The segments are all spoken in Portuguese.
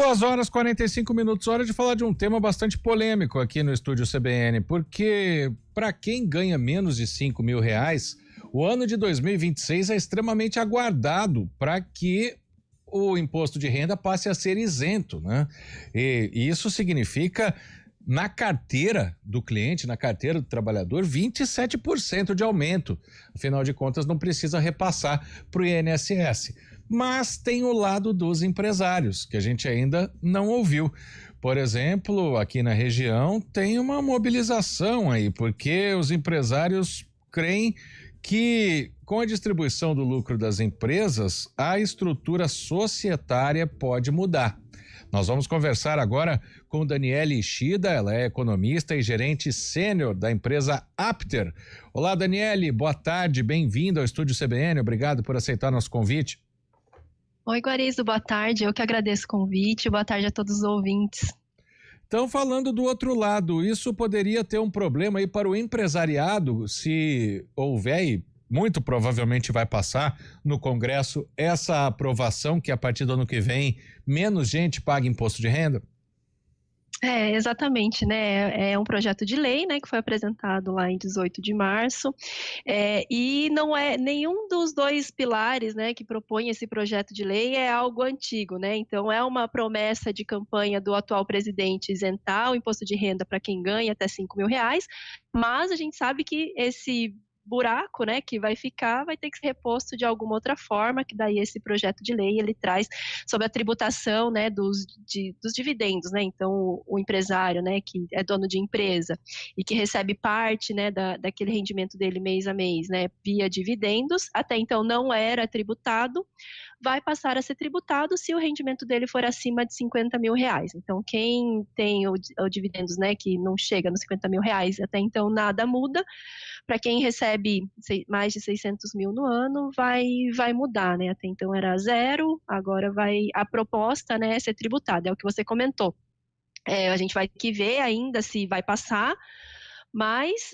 2h45, hora de falar de um tema bastante polêmico aqui no estúdio CBN, porque para quem ganha menos de R$ 5.000, o ano de 2026 é extremamente aguardado para que o imposto de renda passe a ser isento, né? E isso significa, na carteira do cliente, na carteira do trabalhador, 27% de aumento. Afinal de contas, não precisa repassar para o INSS. Mas tem o lado dos empresários, que a gente ainda não ouviu. Por exemplo, aqui na região tem uma mobilização aí, porque os empresários creem que com a distribuição do lucro das empresas, a estrutura societária pode mudar. Nós vamos conversar agora com Daniele Ishida, ela é economista e gerente sênior da empresa Apter. Olá, Daniele, boa tarde, bem-vinda ao estúdio CBN, obrigado por aceitar nosso convite. Oi, Guarizo, boa tarde, eu que agradeço o convite, boa tarde a todos os ouvintes. Então, falando do outro lado, isso poderia ter um problema aí para o empresariado se houver, e muito provavelmente vai passar no Congresso, essa aprovação que a partir do ano que vem menos gente paga imposto de renda? Exatamente, né, é um projeto de lei, né, que foi apresentado lá em 18 de março, e não é nenhum dos dois pilares, né, que propõe esse projeto de lei é algo antigo, né, então é uma promessa de campanha do atual presidente isentar o imposto de renda para quem ganha até R$ 5.000, mas a gente sabe que esse buraco, né, que vai ficar, vai ter que ser reposto de alguma outra forma, que daí esse projeto de lei, ele traz sobre a tributação, né, dos dividendos, né, então o empresário, né, que é dono de empresa e que recebe parte, né, daquele rendimento dele mês a mês, né, via dividendos, até então não era tributado, vai passar a ser tributado se o rendimento dele for acima de R$ 50.000. Então, quem tem o dividendos, né, que não chega nos R$ 50.000, até então nada muda. Para quem recebe mais de 600 mil no ano, vai mudar, né? Até então era zero, agora a proposta, né, é ser tributada, é o que você comentou. A gente vai ter que ver ainda se vai passar, mas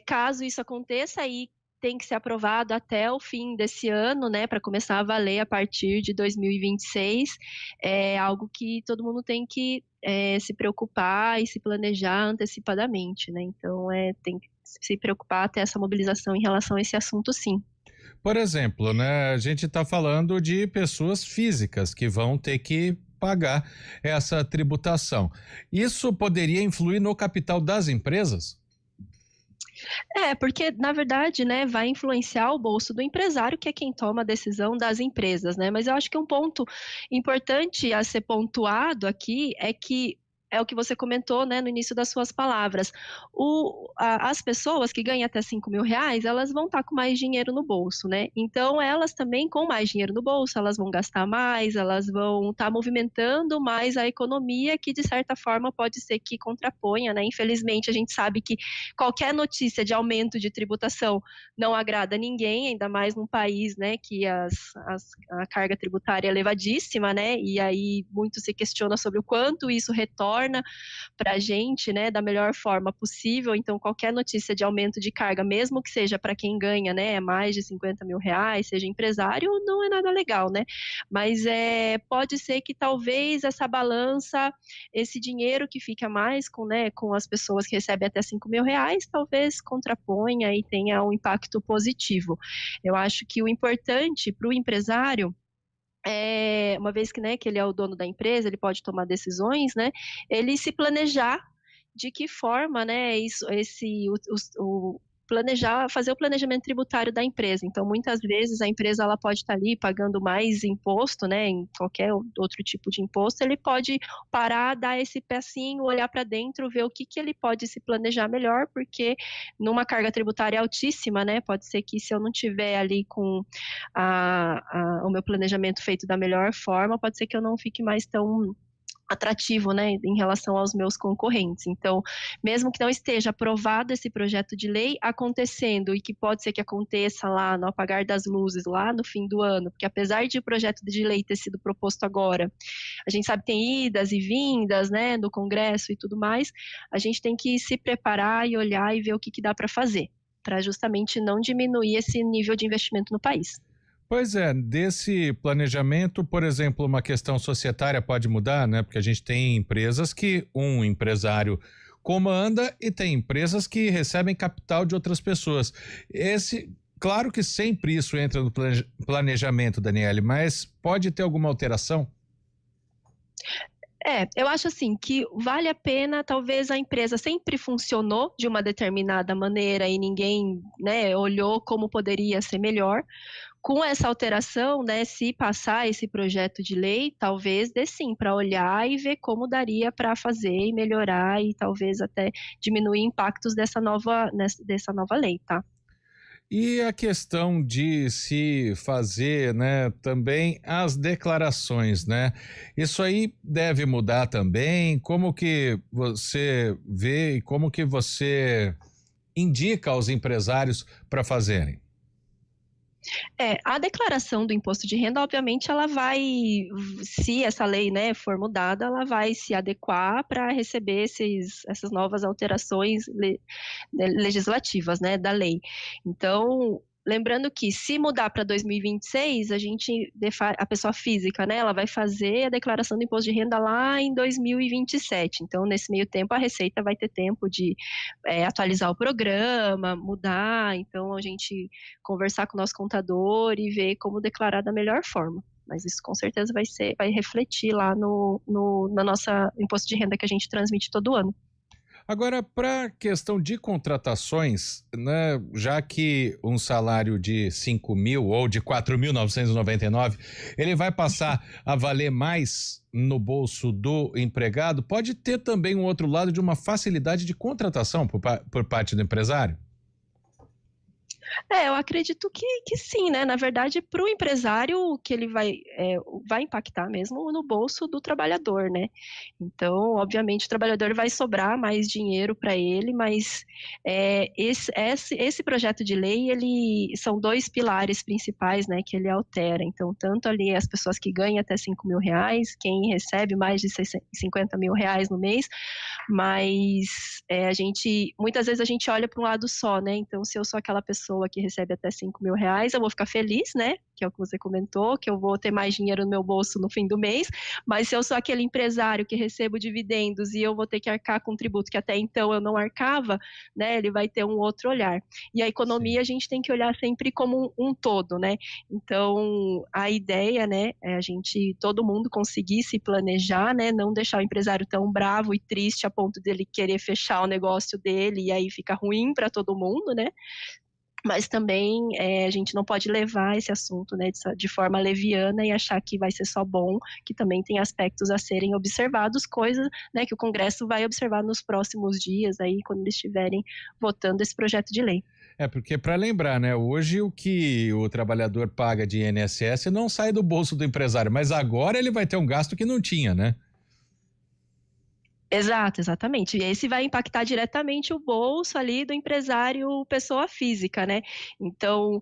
caso isso aconteça, aí tem que ser aprovado até o fim desse ano, né, para começar a valer a partir de 2026, é algo que todo mundo tem que se preocupar e se planejar antecipadamente, né, então tem que se preocupar, ter essa mobilização em relação a esse assunto, sim. Por exemplo, né, a gente está falando de pessoas físicas que vão ter que pagar essa tributação. Isso poderia influir no capital das empresas? Porque, na verdade, né, vai influenciar o bolso do empresário, que é quem toma a decisão das empresas, né, mas eu acho que um ponto importante a ser pontuado aqui é que é o que você comentou, né, no início das suas palavras. As pessoas que ganham até R$ 5.000, elas vão estar com mais dinheiro no bolso, né? Então, elas também, com mais dinheiro no bolso, elas vão gastar mais, elas vão estar movimentando mais a economia, que de certa forma pode ser que contraponha, né? Infelizmente, a gente sabe que qualquer notícia de aumento de tributação não agrada ninguém, ainda mais num país, né, que a carga tributária é elevadíssima, né? E aí muito se questiona sobre o quanto isso retorna para a gente, né, da melhor forma possível. Então, qualquer notícia de aumento de carga, mesmo que seja para quem ganha, né, mais de R$ 50.000, seja empresário, não é nada legal, né? Mas pode ser que talvez essa balança, esse dinheiro que fica mais com as pessoas que recebem até R$ 5.000, talvez contraponha e tenha um impacto positivo. Eu acho que o importante para o empresário, uma vez que, né, que ele é o dono da empresa, ele pode tomar decisões, né, ele se planejar de que forma, né, fazer o planejamento tributário da empresa. Então, muitas vezes a empresa ela pode estar ali pagando mais imposto, né, em qualquer outro tipo de imposto, ele pode parar, dar esse passinho, olhar para dentro, ver o que ele pode se planejar melhor, porque numa carga tributária altíssima, né, pode ser que se eu não tiver ali com o meu planejamento feito da melhor forma, pode ser que eu não fique mais tão atrativo, né, em relação aos meus concorrentes. Então, mesmo que não esteja aprovado esse projeto de lei acontecendo, e que pode ser que aconteça lá no apagar das luzes, lá no fim do ano, porque apesar de o projeto de lei ter sido proposto agora, a gente sabe que tem idas e vindas, né, do Congresso e tudo mais, a gente tem que se preparar e olhar e ver o que dá para fazer, para justamente não diminuir esse nível de investimento no país. Pois é, desse planejamento, por exemplo, uma questão societária pode mudar, né? Porque a gente tem empresas que um empresário comanda e tem empresas que recebem capital de outras pessoas. Claro que sempre isso entra no planejamento, Daniele, mas pode ter alguma alteração? Eu acho assim que vale a pena, talvez a empresa sempre funcionou de uma determinada maneira e ninguém, né, olhou como poderia ser melhor. Com essa alteração, né, se passar esse projeto de lei, talvez dê sim para olhar e ver como daria para fazer e melhorar e talvez até diminuir impactos dessa nova lei, tá? E a questão de se fazer, né, também as declarações, né? Isso aí deve mudar também. Como que você vê e como que você indica aos empresários para fazerem? A declaração do imposto de renda, obviamente, ela vai, se essa lei, né, for mudada, ela vai se adequar para receber essas novas alterações legislativas, né, da lei. Então, lembrando que se mudar para 2026, a pessoa física, né, ela vai fazer a declaração do imposto de renda lá em 2027. Então, nesse meio tempo, a Receita vai ter tempo de atualizar o programa, mudar. Então, a gente conversar com o nosso contador e ver como declarar da melhor forma. Mas isso com certeza vai refletir lá na nossa imposto de renda que a gente transmite todo ano. Agora, para a questão de contratações, né, já que um salário de 5.000 ou de 4.999, ele vai passar a valer mais no bolso do empregado, pode ter também um outro lado de uma facilidade de contratação por parte do empresário? Eu acredito que sim, né? Na verdade, para o empresário, o que ele vai impactar mesmo no bolso do trabalhador, né? Então, obviamente, o trabalhador vai sobrar mais dinheiro para ele, mas esse projeto de lei, são dois pilares principais, né, que ele altera. Então, tanto ali as pessoas que ganham até 5 mil reais, quem recebe mais de 50 mil reais no mês, mas muitas vezes a gente olha para um lado só, né? Então, se eu sou aquela pessoa que recebe até 5 mil reais, eu vou ficar feliz, né? Que é o que você comentou, que eu vou ter mais dinheiro no meu bolso no fim do mês. Mas se eu sou aquele empresário que recebo dividendos e eu vou ter que arcar com um tributo que até então eu não arcava, né? Ele vai ter um outro olhar. E a economia, Sim. a gente tem que olhar sempre como um todo, né? Então, a ideia, né, é todo mundo conseguir se planejar, né? Não deixar o empresário tão bravo e triste a ponto dele querer fechar o negócio dele e aí fica ruim para todo mundo, né? Mas também a gente não pode levar esse assunto, né, de forma leviana e achar que vai ser só bom, que também tem aspectos a serem observados, coisa, né, que o Congresso vai observar nos próximos dias, aí, quando eles estiverem votando esse projeto de lei. Porque para lembrar, né, hoje o que o trabalhador paga de INSS não sai do bolso do empresário, mas agora ele vai ter um gasto que não tinha, né? Exato, exatamente. E esse vai impactar diretamente o bolso ali do empresário, pessoa física, né? Então,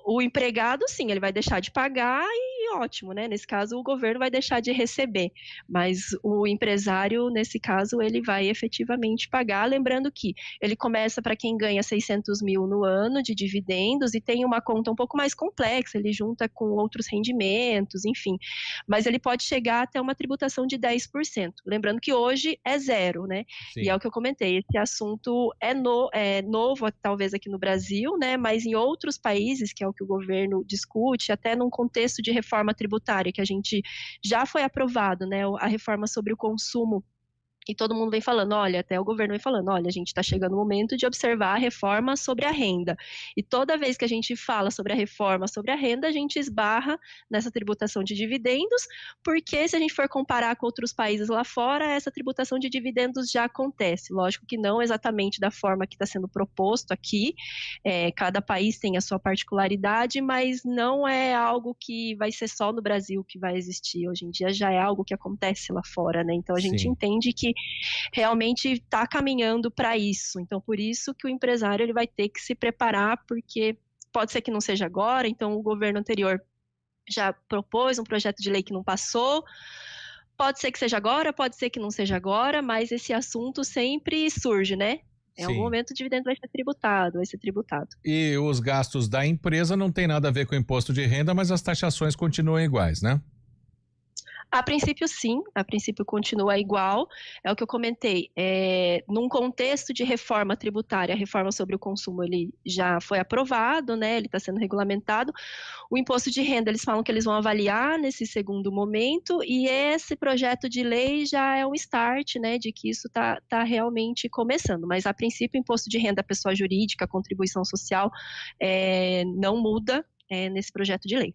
o empregado, sim, ele vai deixar de pagar e ótimo, né? Nesse caso, o governo vai deixar de receber. Mas o empresário, nesse caso, ele vai efetivamente pagar. Lembrando que ele começa para quem ganha 600 mil no ano de dividendos e tem uma conta um pouco mais complexa, ele junta com outros rendimentos, enfim. Mas ele pode chegar até uma tributação de 10%. Lembrando que hoje é zero, né? E é Sim. o que eu comentei, esse assunto é novo, talvez aqui no Brasil, né? Mas em outros países, que é o que o governo discute, até num contexto de reforma tributária, que a gente já foi aprovado, né? A reforma sobre o consumo. E todo mundo vem falando, olha, até o governo vem falando, olha, a gente está chegando o momento de observar a reforma sobre a renda. E toda vez que a gente fala sobre a reforma sobre a renda, a gente esbarra nessa tributação de dividendos, porque se a gente for comparar com outros países lá fora, essa tributação de dividendos já acontece. Lógico que não exatamente da forma que está sendo proposto aqui, cada país tem a sua particularidade, mas não é algo que vai ser só no Brasil que vai existir. Hoje em dia já é algo que acontece lá fora, né? Então a gente Sim. entende que realmente está caminhando para isso. Então, por isso que o empresário ele vai ter que se preparar, porque pode ser que não seja agora. Então, o governo anterior já propôs um projeto de lei que não passou. Pode ser que seja agora, pode ser que não seja agora, mas esse assunto sempre surge, né? Em algum momento o dividendo vai ser tributado. E os gastos da empresa não tem nada a ver com o imposto de renda, mas as taxações continuam iguais, né? A princípio, sim, a princípio continua igual, é o que eu comentei, num contexto de reforma tributária, a reforma sobre o consumo ele já foi aprovado, né, ele está sendo regulamentado, o imposto de renda eles falam que eles vão avaliar nesse segundo momento, e esse projeto de lei já é um start, né, de que isso está realmente começando, mas a princípio o imposto de renda pessoa jurídica, contribuição social, não muda nesse projeto de lei.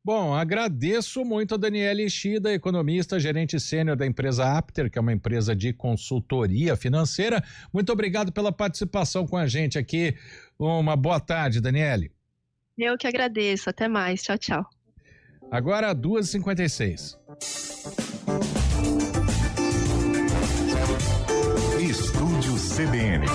Bom, agradeço muito a Daniele Ishida, economista, gerente sênior da empresa Apter, que é uma empresa de consultoria financeira. Muito obrigado pela participação com a gente aqui. Uma boa tarde, Daniele. Eu que agradeço. Até mais. Tchau, tchau. Agora, 2h56. Estúdio CBN.